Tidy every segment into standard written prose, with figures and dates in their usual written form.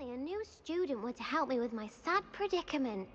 only a new student were to help me with my sad predicament.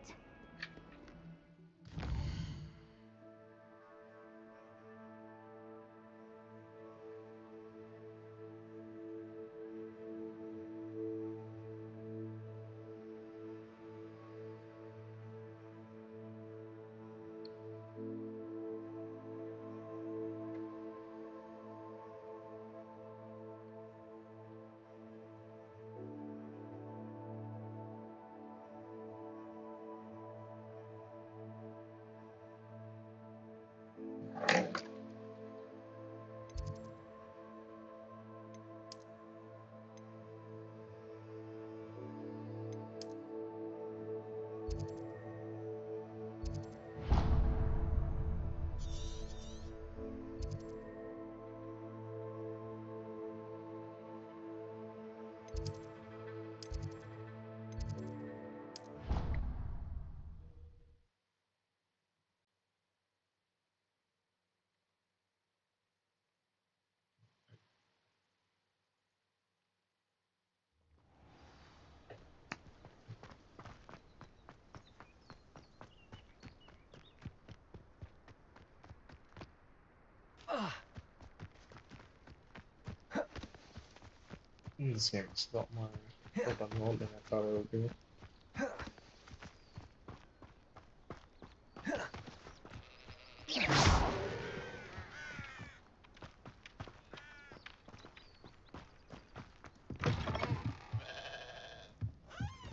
This game's not my what I'm holding. I thought it would be.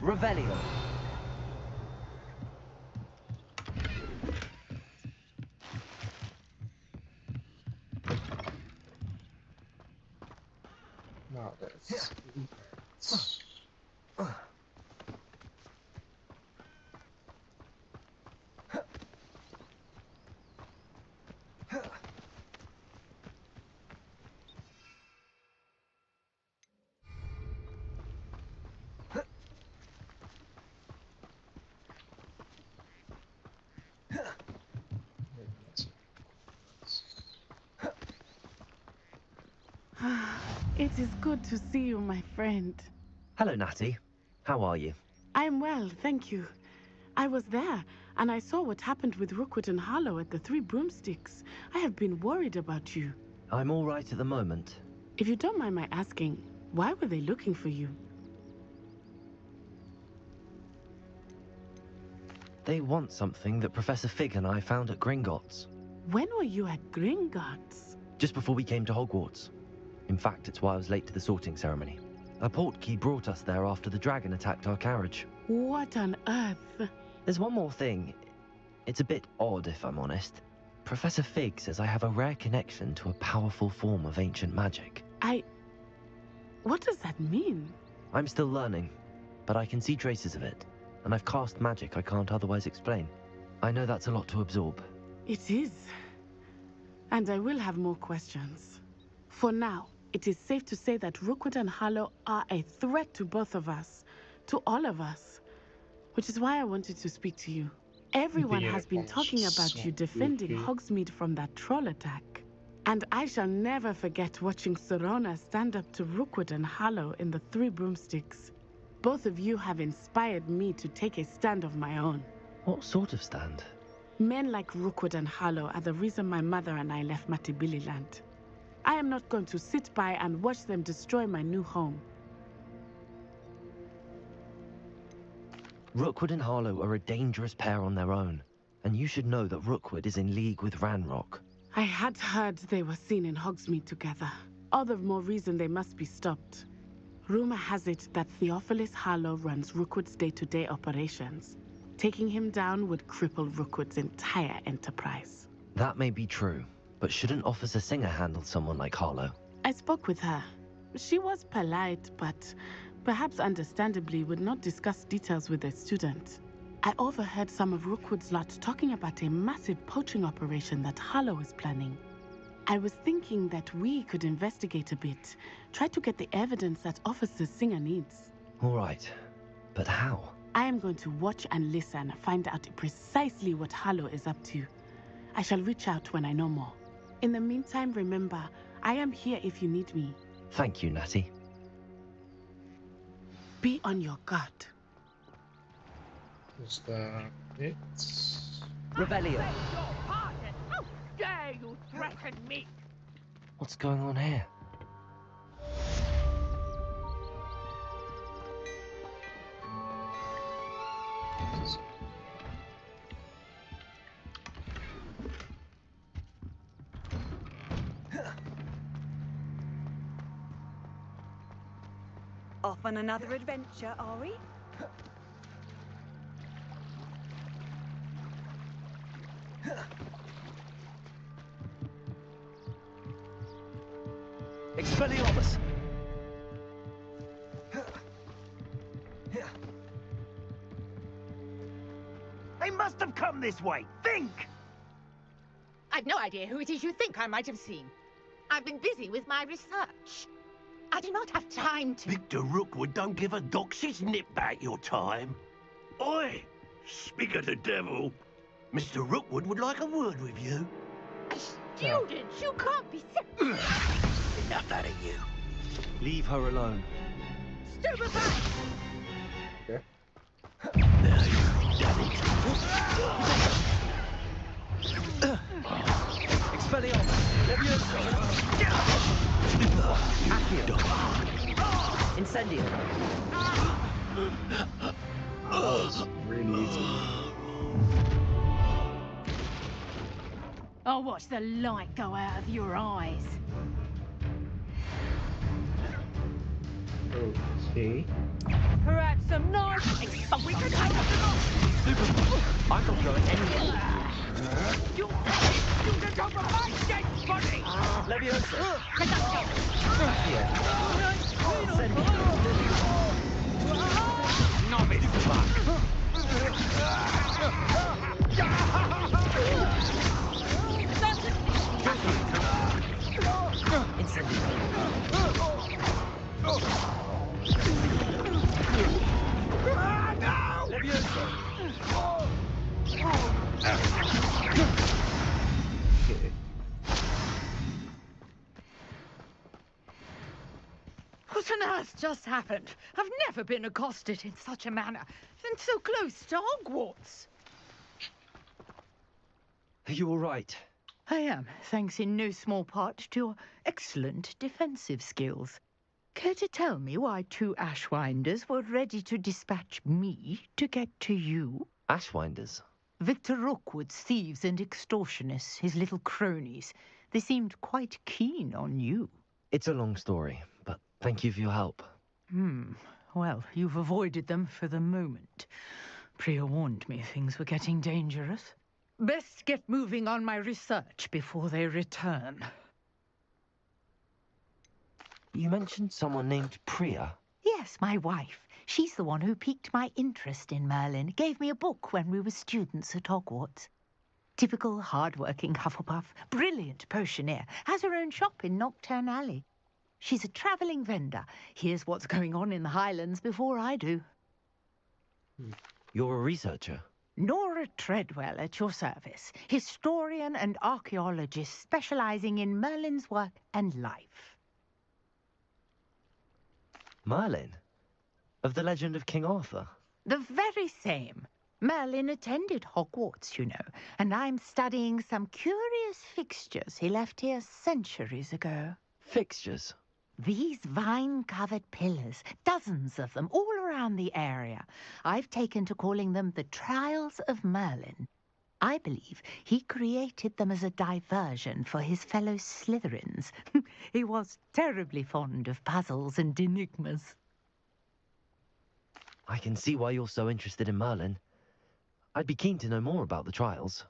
Revelio. Now this. It is good to see you, my friend. Hello, Natty. How are you? I'm well, thank you. I was there, and I saw what happened with Rookwood and Harlow at the Three Broomsticks. I have been worried about you. I'm all right at the moment. If you don't mind my asking, why were they looking for you? They want something that Professor Fig and I found at Gringotts. When were you at Gringotts? Just before we came to Hogwarts. In fact, it's why I was late to the sorting ceremony. A portkey brought us there after the dragon attacked our carriage. What on earth? There's one more thing. It's a bit odd, if I'm honest. Professor Fig says I have a rare connection to a powerful form of ancient magic. What does that mean? I'm still learning, but I can see traces of it, and I've cast magic I can't otherwise explain. I know that's a lot to absorb. It is. And I will have more questions. For now, it is safe to say that Rookwood and Harlow are a threat to both of us, to all of us, which is why I wanted to speak to you. Everyone has been talking about you defending Hogsmeade from that troll attack. And I shall never forget watching Sorona stand up to Rookwood and Harlow in the Three Broomsticks. Both of you have inspired me to take a stand of my own. What sort of stand? Men like Rookwood and Harlow are the reason my mother and I left Matabeleland. I am not going to sit by and watch them destroy my new home. Rookwood and Harlow are a dangerous pair on their own, and you should know that Rookwood is in league with Ranrock. I had heard they were seen in Hogsmeade together. All the more reason they must be stopped. Rumor has it that Theophilus Harlow runs Rookwood's day-to-day operations. Taking him down would cripple Rookwood's entire enterprise. That may be true, but shouldn't Officer Singer handle someone like Harlow? I spoke with her. She was polite, but perhaps understandably would not discuss details with a student. I overheard some of Rookwood's lot talking about a massive poaching operation that Harlow is planning. I was thinking that we could investigate a bit, try to get the evidence that Officer Singer needs. All right, but how? I am going to watch and listen, find out precisely what Harlow is up to. I shall reach out when I know more. In the meantime, remember, I am here if you need me. Thank you, Natty. Be on your guard. Is that it? Rebellion! How dare you threaten me? What's going on here? Off on another adventure, are we? Expelliarmus! They must have come this way. Think! I've no idea who it is you think I might have seen. I've been busy with my research. I do not have time to... Victor Rookwood don't give a doxy's nip back your time. Oi! Speak of the devil. Mr. Rookwood would like a word with you. Students, you can't be serious. Enough out of you. Leave her alone. Stupefy! Okay. Now you've done it. Expelliarmus! Accio! Incendio! That was really easy. I'll watch the light go out of your eyes. Okay. Perhaps some nice... But we could take I'm not going anywhere. You the top of my dead body! Leviosa! Novice fuck! Okay. What on earth just happened? I've never been accosted in such a manner, and so close to Hogwarts. Are you all right? I am, thanks in no small part to your excellent defensive skills. Care to tell me why two Ashwinders were ready to dispatch me to get to you? Ashwinders? Victor Rookwood's thieves and extortionists, his little cronies. They seemed quite keen on you. It's a long story, but thank you for your help. Well, you've avoided them for the moment. Priya warned me things were getting dangerous. Best get moving on my research before they return. You mentioned someone named Priya. Yes, my wife. She's the one who piqued my interest in Merlin. Gave me a book when we were students at Hogwarts. Typical hard-working Hufflepuff, brilliant potioneer, has her own shop in Knockturn Alley. She's a travelling vendor. Hears what's going on in the Highlands before I do. You're a researcher? Nora Treadwell at your service, historian and archaeologist specialising in Merlin's work and life. Merlin? Of the legend of King Arthur? The very same. Merlin attended Hogwarts, you know, and I'm studying some curious fixtures he left here centuries ago. Fixtures? These vine-covered pillars, dozens of them, all around the area. I've taken to calling them the Trials of Merlin. I believe he created them as a diversion for his fellow Slytherins. He was terribly fond of puzzles and enigmas. I can see why you're so interested in Merlin. I'd be keen to know more about the trials.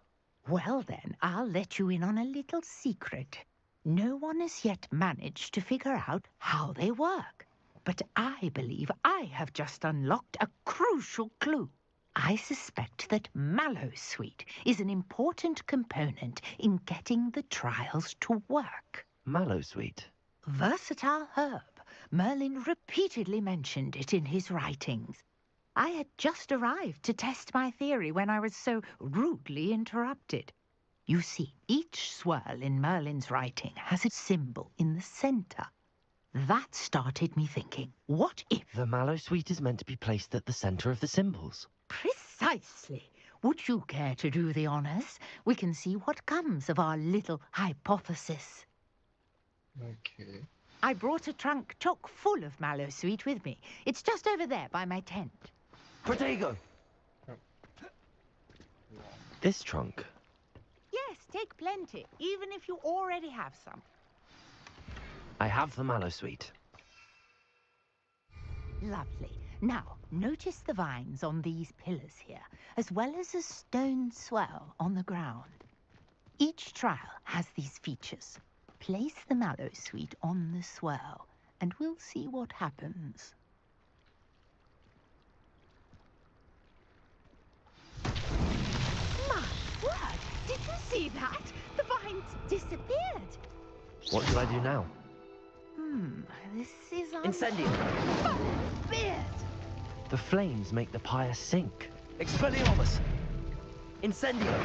Well then, I'll let you in on a little secret. No one has yet managed to figure out how they work. But I believe I have just unlocked a crucial clue. I suspect that Mallowsweet is an important component in getting the trials to work. Mallowsweet? Versatile herb. Merlin repeatedly mentioned it in his writings. I had just arrived to test my theory when I was so rudely interrupted. You see, each swirl in Merlin's writing has a symbol in the center. That started me thinking, what if? The mallow sweet is meant to be placed at the center of the symbols. Precisely. Would you care to do the honors? We can see what comes of our little hypothesis. Okay. I brought a trunk chock full of mallow sweet with me. It's just over there by my tent. Protego! This trunk. Yes, take plenty, even if you already have some. I have the mallow sweet. Lovely. Now, notice the vines on these pillars here, as well as a stone swell on the ground. Each trial has these features. Place the mallow sweet on the swell, and we'll see what happens. My word! Did you see that? The vines disappeared. What do I do now? This is Incendio! Beard! The flames make the pyre sink. Expelliarmus! Incendio!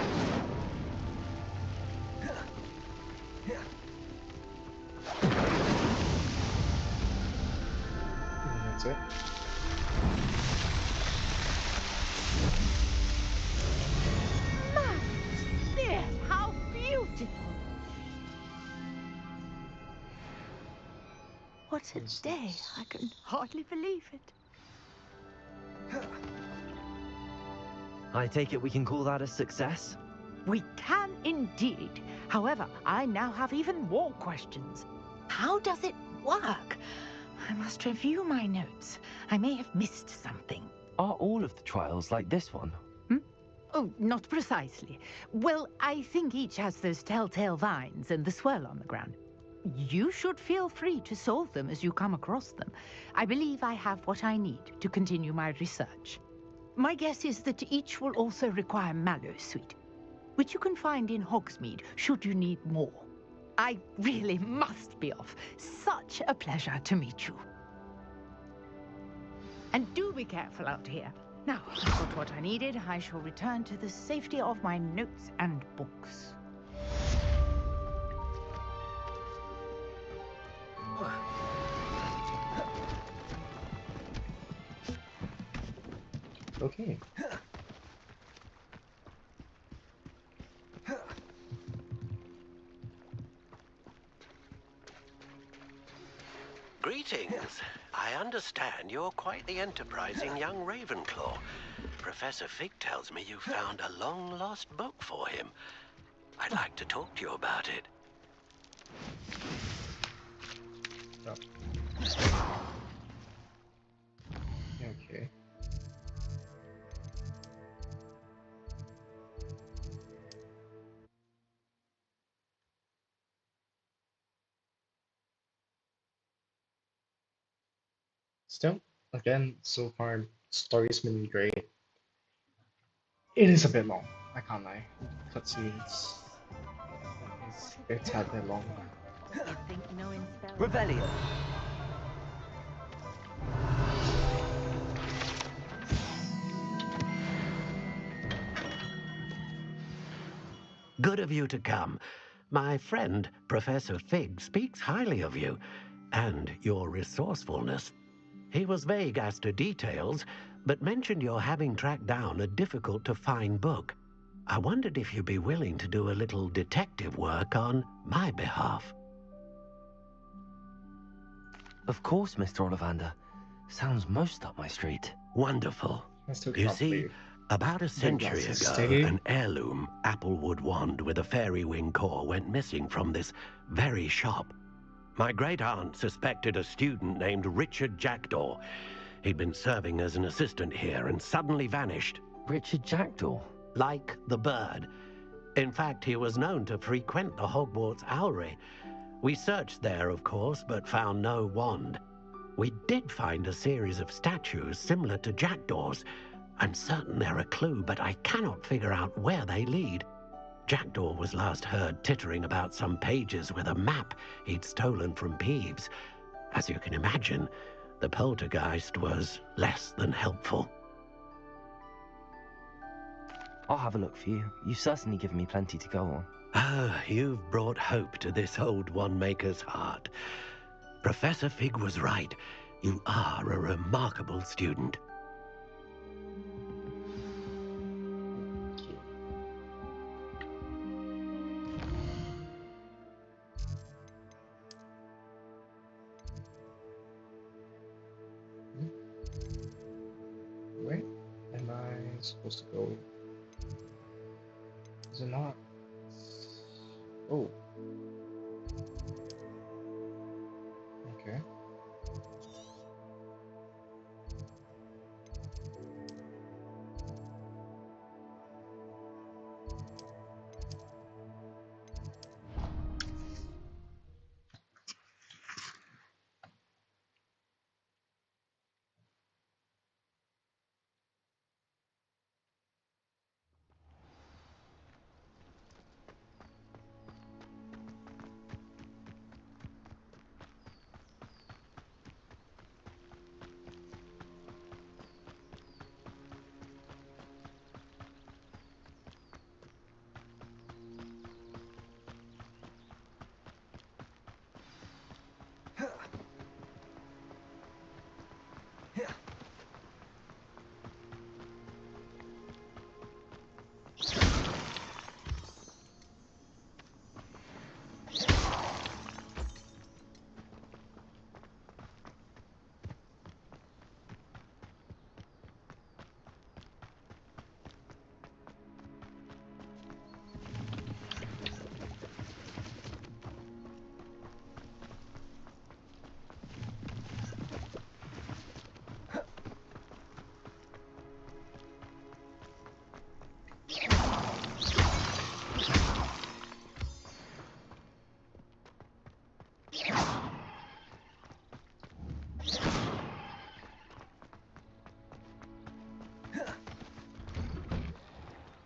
That's it. Beard, how beautiful! What a day! I can hardly believe it. I take it we can call that a success? We can indeed. However, I now have even more questions. How does it work? I must review my notes. I may have missed something. Are all of the trials like this one? Oh, not precisely. Well, I think each has those telltale vines and the swirl on the ground. You should feel free to solve them as you come across them. I believe I have what I need to continue my research. My guess is that each will also require mallow sweet, which you can find in Hogsmeade should you need more. I really must be off. Such a pleasure to meet you. And do be careful out here. Now, I've got what I needed. I shall return to the safety of my notes and books. Okay. Greetings. I understand you're quite the enterprising young Ravenclaw. Professor Fig tells me you found a long-lost book for him. I'd like to talk to you about it. Okay. Still, again, so far, story's been great. It is a bit long, I can't lie. Cutscenes, it's a bit long. Revelio! Good of you to come. My friend, Professor Fig, speaks highly of you and your resourcefulness. He was vague as to details, but mentioned your having tracked down a difficult-to-find book. I wondered if you'd be willing to do a little detective work on my behalf. Of course, Mr. Ollivander. Sounds most up my street. Wonderful. You see, about a century ago, an heirloom applewood wand with a fairy wing core went missing from this very shop. My great-aunt suspected a student named Richard Jackdaw. He'd been serving as an assistant here and suddenly vanished. Richard Jackdaw? Like the bird. In fact, he was known to frequent the Hogwarts Owlery. We searched there, of course, but found no wand. We did find a series of statues similar to Jackdaw's. I'm certain they're a clue, but I cannot figure out where they lead. Jackdaw was last heard tittering about some pages with a map he'd stolen from Peeves. As you can imagine, the poltergeist was less than helpful. I'll have a look for you. You've certainly given me plenty to go on. Ah, you've brought hope to this old wand-maker's heart. Professor Fig was right. You are a remarkable student. Where am I supposed to go? Is it not? Oh. Okay.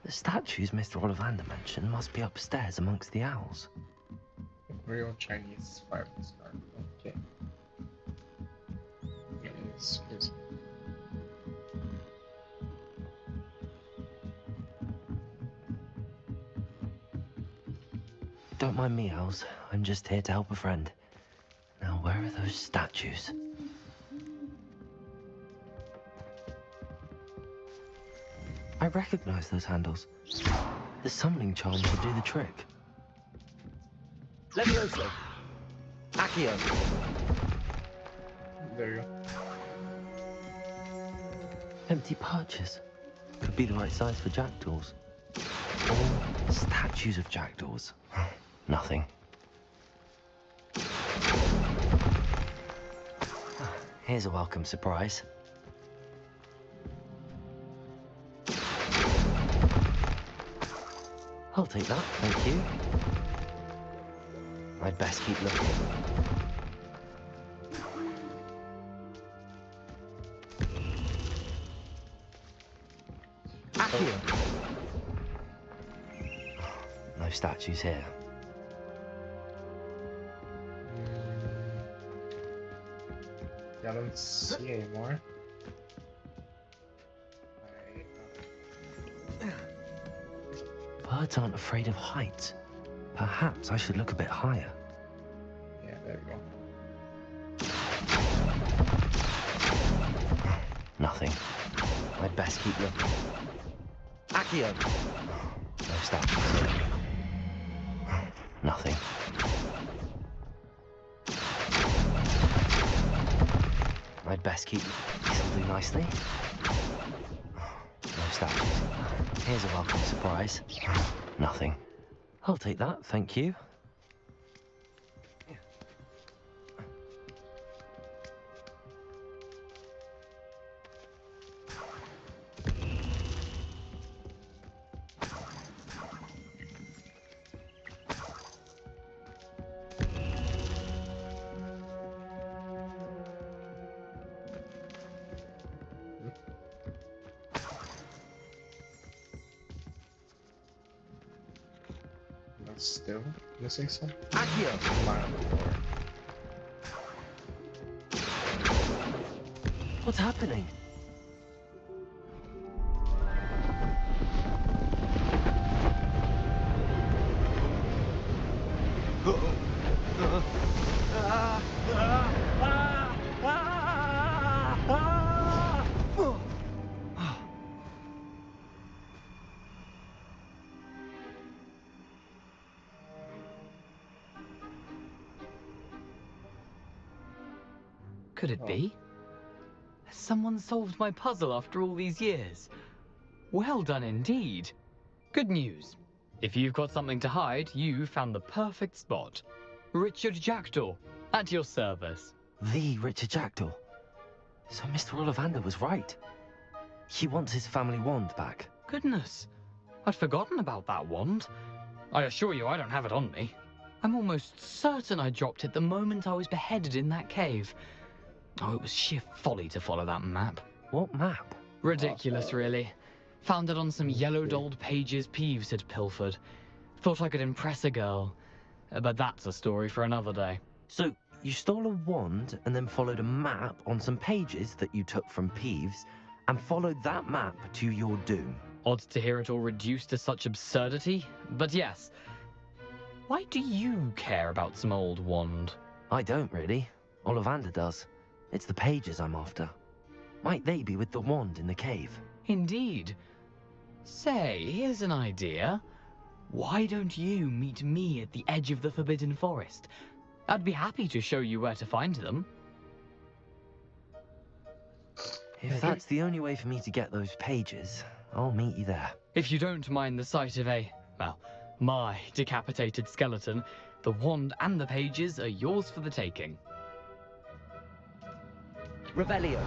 The statues Mr. Ollivander mentioned must be upstairs amongst the owls. Real Chinese fireman scarf. Okay. Is Don't mind me, owls. I'm just here to help a friend. Now, where are those statues? I recognize those handles. The summoning charm would do the trick. Levioso. Accio. there you go. Empty perches. Could be the right size for jackdaws. Or statues of jackdaws. Nothing. Here's a welcome surprise. I'll take that, thank you. I'd best keep looking. Accio. No statues here. I don't see anymore. Birds aren't afraid of heights. Perhaps I should look a bit higher. Yeah, there we go. Nothing. I'd best keep looking. Accio. No statues here. Nothing. I'd best keep... This'll do nicely. No statues. Here's a welcome surprise. Nothing. I'll take that, thank you. That's still missing some? Accio. Mile before. What's happening? could it Oh. be? Has someone solved my puzzle after all these years? Well done indeed. Good news. If you've got something to hide, you found the perfect spot. Richard Jackdaw, at your service. The Richard Jackdaw. So Mr. Ollivander was right. He wants his family wand back. Goodness, I'd forgotten about that wand. I assure you I don't have it on me. I'm almost certain I dropped it the moment I was beheaded in that cave. Oh, it was sheer folly to follow that map. What map? Ridiculous, really. Found it on some yellowed old pages Peeves had pilfered. Thought I could impress a girl. But that's a story for another day. So, you stole a wand and then followed a map on some pages that you took from Peeves and followed that map to your doom. Odd to hear it all reduced to such absurdity, but yes. Why do you care about some old wand? I don't really. Ollivander does. It's the pages I'm after. Might they be with the wand in the cave? Indeed. Say, here's an idea. Why don't you meet me at the edge of the Forbidden Forest? I'd be happy to show you where to find them. If that's the only way for me to get those pages, I'll meet you there. If you don't mind the sight of my decapitated skeleton, the wand and the pages are yours for the taking. Revelio.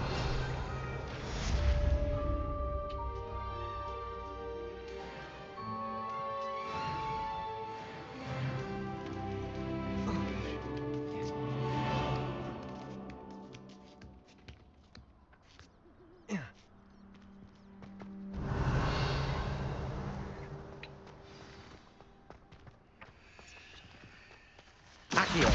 Accio.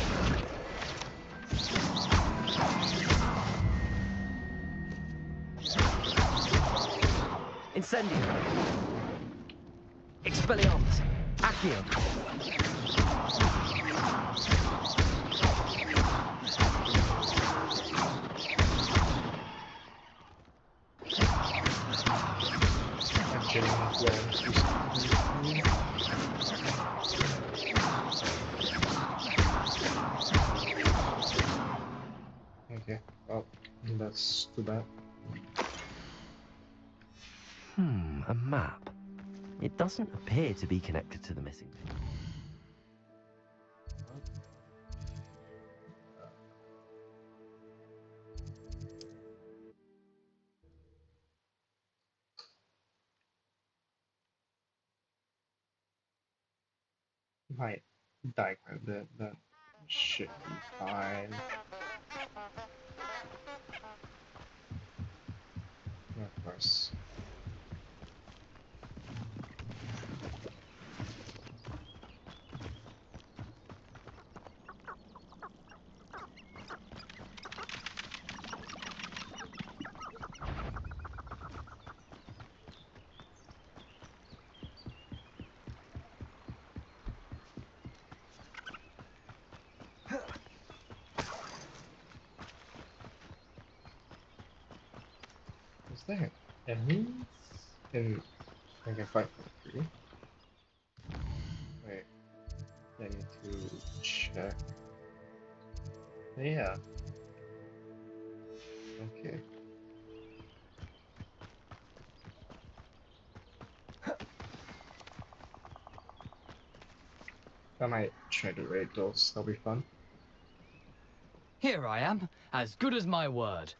Incendio. Expelliarmus. Accio. Okay, well, that's too bad. A map. It doesn't appear to be connected to the missing page. Might die quite a bit, but should be fine. Of course. Is there enemies I can fight for free? Wait, I need to check. Yeah. Okay. I might try to raid those, that'll be fun. Here I am, as good as my word.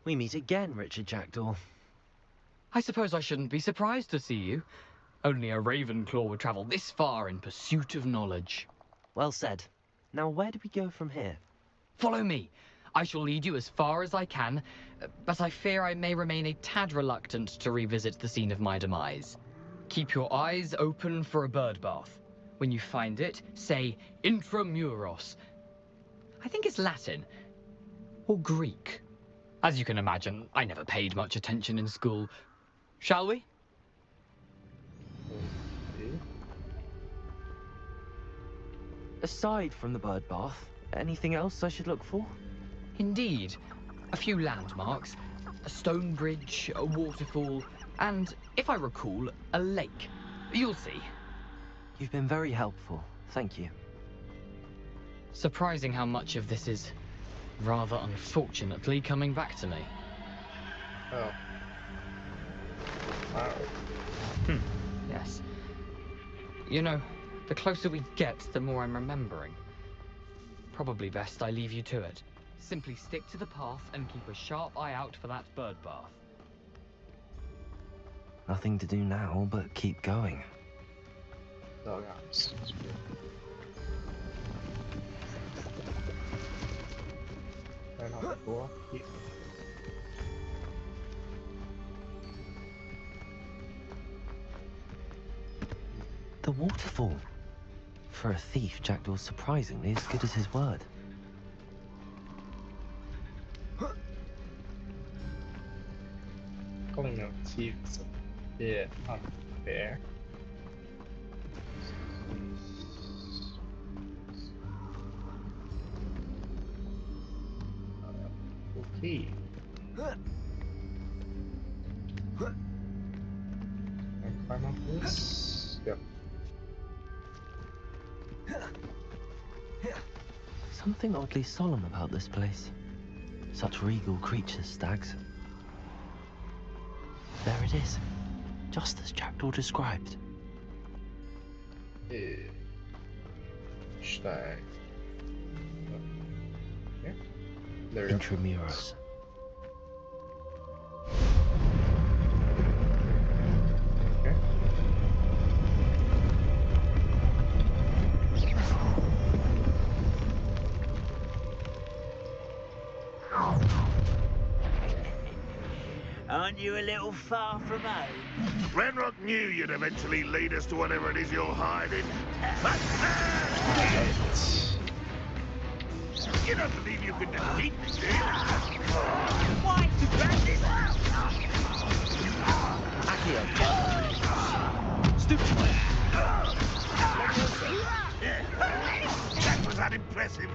We meet again, Richard Jackdaw. I suppose I shouldn't be surprised to see you. Only a Ravenclaw would travel this far in pursuit of knowledge. Well said. Now where do we go from here? Follow me. I shall lead you as far as I can, but I fear I may remain a tad reluctant to revisit the scene of my demise. Keep your eyes open for a bird bath. When you find it, say intramuros. I think it's Latin. Or Greek. As you can imagine, I never paid much attention in school. Shall we? Okay. Aside from the bird bath, anything else I should look for? Indeed. A few landmarks. A stone bridge, a waterfall, and, if I recall, a lake. You'll see. You've been very helpful. Thank you. Surprising how much of this is, rather unfortunately, coming back to me. Oh. Wow. Yes. You know, the closer we get, the more I'm remembering. Probably best I leave you to it. Simply stick to the path and keep a sharp eye out for that bird bath. Nothing to do now but keep going. Dog arms. That's weird. Turn off the door. Yeah. The waterfall. For a thief, Jackdaw's surprisingly as good as his word. Calling out thief is a bit unfair. Okay. And climb up this. Yep. Something oddly solemn about this place. Such regal creatures, stags. There it is, just as Jackdaw described. Stag. Yeah. There you go. Intramuros. Okay. Aren't you a little far from home? Ranrock knew you'd eventually lead us to whatever it is you're hiding. You don't believe you can defeat me, do you? Why to practice? Accio. Stupid. That was unimpressive.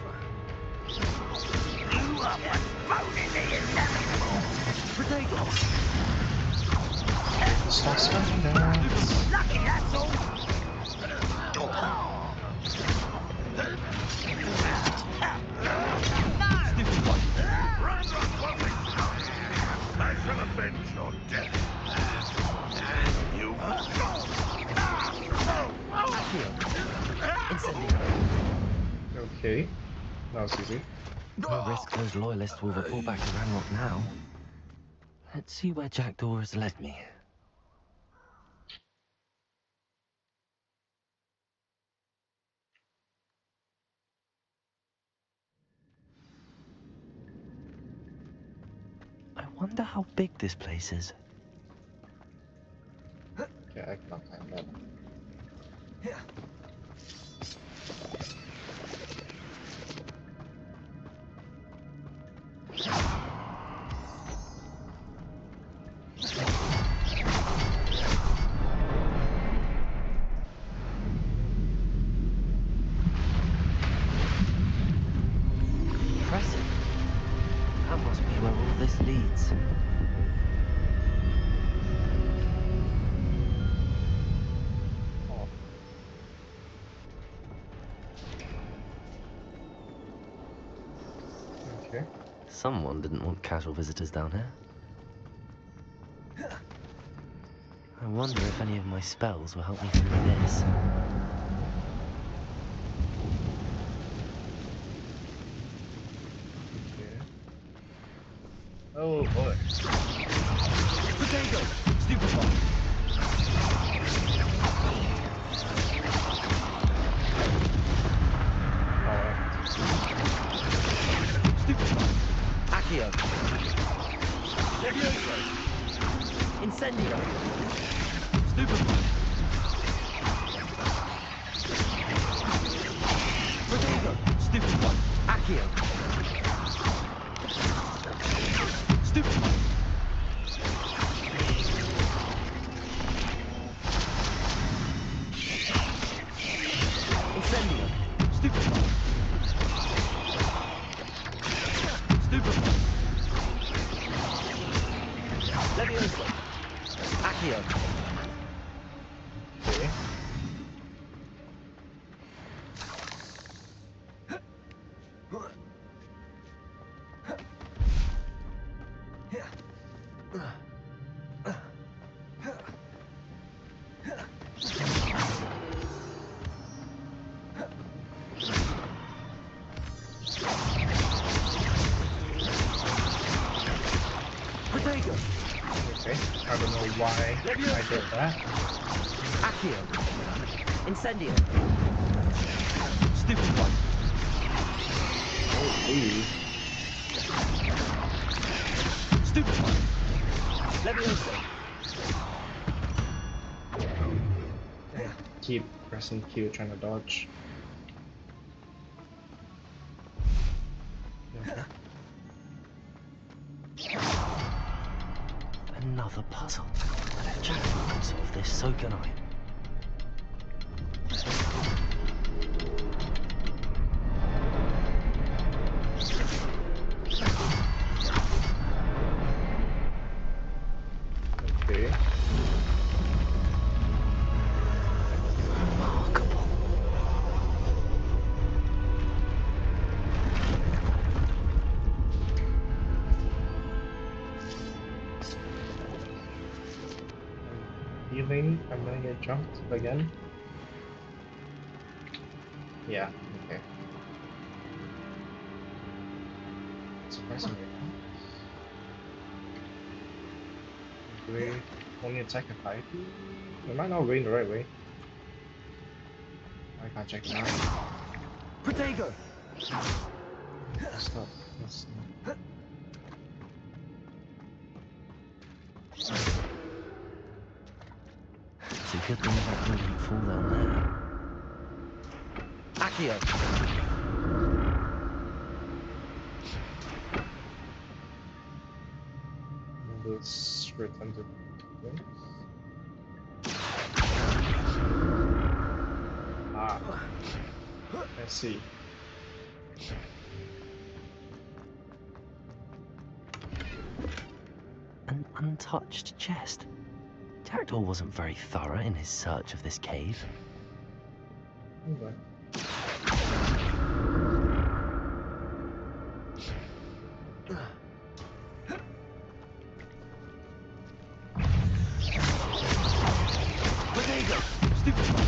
You are what's moaning the inevitable. Potato. Stop spamming that. Lucky, that's all. Ranrock wasn't. I shall avenge your death. You Okay. That was easy. No risk those loyalists will report back to Ranrock now. Let's see where Jackdaw has led me. I wonder how big this place is. Okay, I cannot climb that. Impressive. That must be where all this leads. Oh. Okay. Someone didn't want casual visitors down here. I wonder if any of my spells will help me through this. Okay. Oh boy. Potato. Stupid. Alright. Accio. Incendio. Stupid. Potato. Stupid one. Accio. Stupid. Incendio. Stupid. Stupid. Levioso. Accio. Okay. Protego! Okay, I don't know why I did that. Accio! Incendio! Stupid one! Holy. Stupid one! Leviosa! Keep pressing Q, trying to dodge. Okay. Another puzzle. But if Jackal can solve this, so can I. Okay. Remarkable. Healing, I'm gonna get jumped again. Yeah, okay. Surprisingly. Do we only attack if I do? Am I not going the right way? I can't check now. Protego! Stop. Let's not. It's a good thing Jackal didn't fall down there. Accio! Let's return to things. Ah, I see. An untouched chest. Jackdaw wasn't very thorough in his search of this cave. Okay. Protego! Stupid one!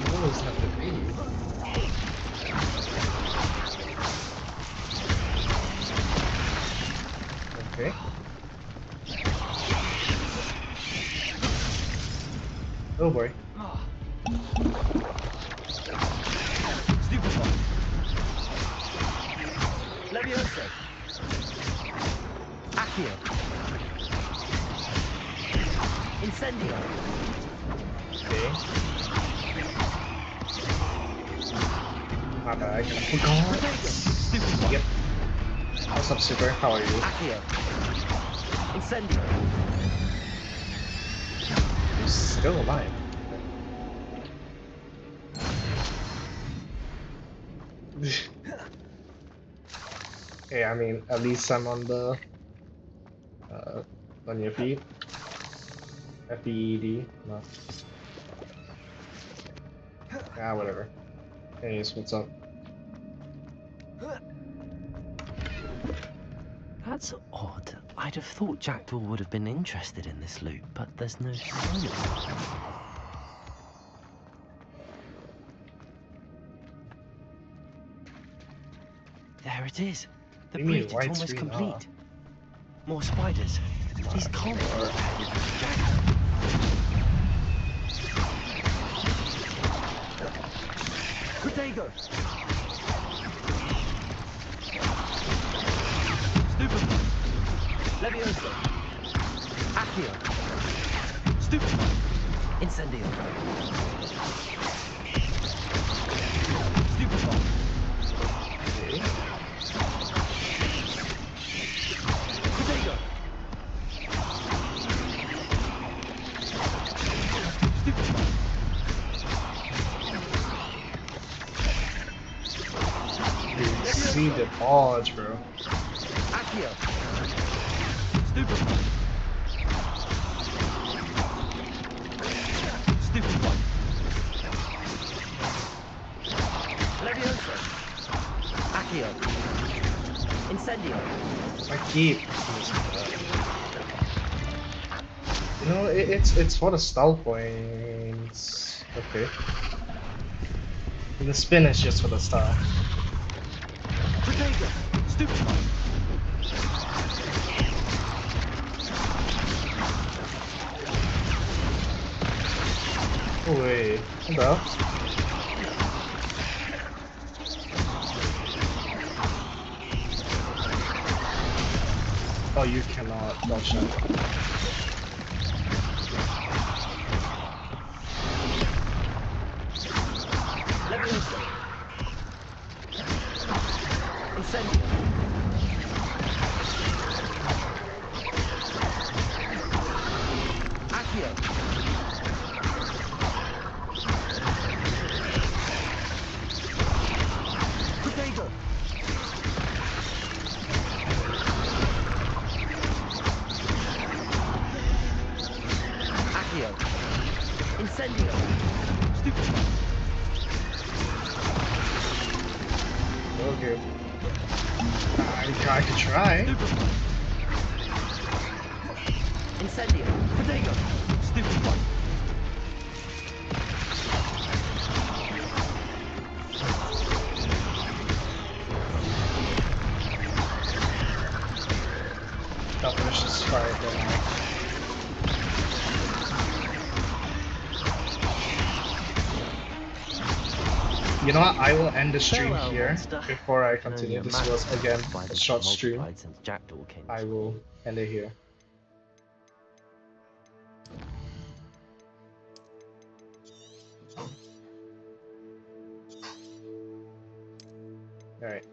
What does that have to be? Okay. Oh boy. Stupid one! Leviosa! Accio! Incendio! Okay. My bad, I forgot. Stupid one! Yep. What's up, Super? How are you? Accio! Incendio! You're still alive. Hey, I mean, at least I'm on the on your feet. FEED, no. Ah, whatever. Anyways, what's up? That's odd. I'd have thought Jackdaw would have been interested in this loot, but there's no sign of it. There it is. The You mean bridge is white almost screen, complete. More spiders. These can't be Jackdaw. Protego! Stupid! Leviosa! Accio! Stupid! Incendio! Stupid! Okay. Protego! You see the dodge, bro. Accio! Stupid! Stupid one! Levioso. Accio. Incendio. I keep using that. You know, it's for the style points. Okay. And the spin is just for the style. Protego. Stupefy. Oh wait, hello. Oh, you cannot dodge that. Levioso. Incendio. Accio. Protego. Accio. Incendio. Stupefy. Okay. I could try. Stupefy. Incendio. Protego. Stupefy. I'll finish this fight then. You know what? I will end the stream Farewell, here monster. before I Only continue. a This magic was again why a they've short been stream. multiplied since Jackdaw came I to will spawn. end it here. Alright.